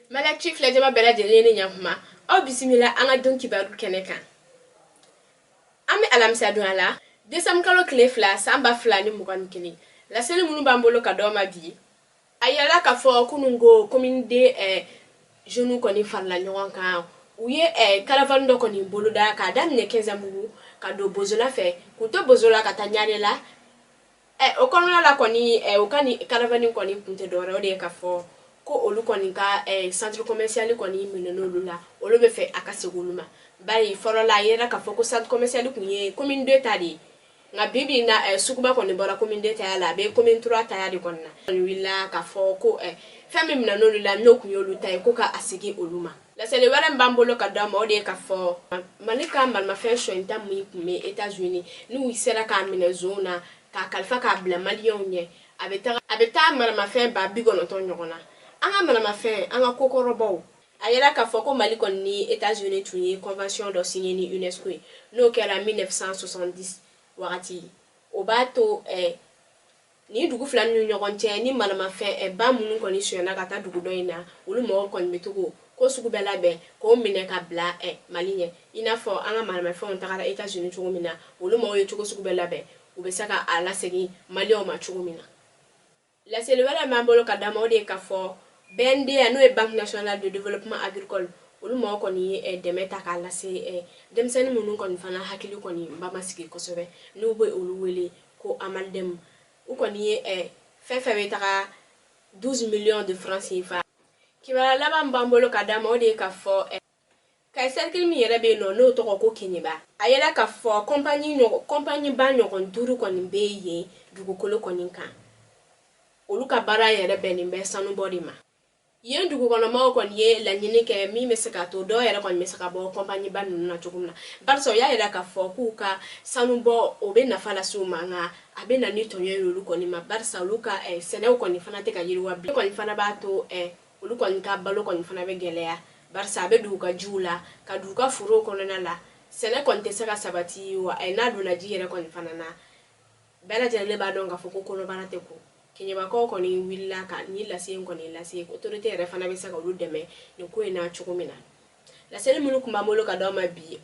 Malakchi flejema bela jelene nyahuma o bisimila anga donki baru keneka ame alamsa duala desam kalo kle fla samba fla ni mukan kini la sele munu bambolo ka doma bi ayala ka fo kunungo commune de jeune ko ni farla nyon kan uye caravan do ko ni boluda ka damne 15 mugu ka do bozola fe ko to bozola ka tanyale la o kono la ko ni o kani caravan ko ni punte do re ka fo ko olu koni ka centre commercial koni minenolu la olu be fe akaseguluma bari foro la yera ka fo ko centre commercial kunye commune 2 tadi nga bibi na sukuba koni bora commune 2 ta la be commune 3 ta ya di konna willa ka fo ko femme minenolu la no kunyolu tay ko ka asigi oluma la sele wala mbambolo ka dama ode ka fo malika mbal ma fe show inta mu me États-Unis ni wisera ka minezona ka kalfa ka bla malion nye abeta mara ma fe ba bigono ton nyona anga manama fin anga kokorobo ayela ka foko Mali ni États-Unis tuye convention do signé ni UNESCO no kera 1970 wakati obato ni dugu flan ñu ñogonte ni manama fin ba munu ko ni suyana kata dugu doina ulu mo ko metugo ko sugu bela be ko mine ka bla Mali nye ina fo anga manama fin on takara États-Unis tugo mina ulu mo yo tugo sugu bela be ubesaka ala segi Mali o ma tugo mina la selewala mambolo kadama ode ka fo BND no Banque nationale de développement agricole olu mo ko ni demeta ka la se demseni munun ko ni fana hakili ko ni mbama sigi ko sobe no boy olu wele ko amaldem u ko ni fefe taka 12 millions de francs CFA ki wala laba mbambolo kadama ode ka fo kay cercle mi yere be no to ko kinyiba ayela ka fo compagnie ba nyokon duru ko ni beye dugu kolo ko ni kan olu ka bara yere be ni be sanu body ma yen dugu kono ma ko ye la nyini ke mi mesaka to do yere ko mesaka bo compagnie ban na chugumna barso ya yere ka fo ku ka sanu bo obe na fala suma nga abe na ni to yelu ko ni ma barsa luka sene ko ni fana te ka yiri wa bi ko ni fana ba to olu ko ni ka balo ko ni fana be gelea barsa be du ka jula ka du ka furo ko na la sene ko te saka sabati wa na du na ji yere ko ni fana na bela jele ba don ka fo ko no bana te ko kenyeba ko ko ni willa ka ni la sen ko ni la se autorité refana be saka olu deme ni ko ina chugumina la sele munu kumba molo ka do ma bi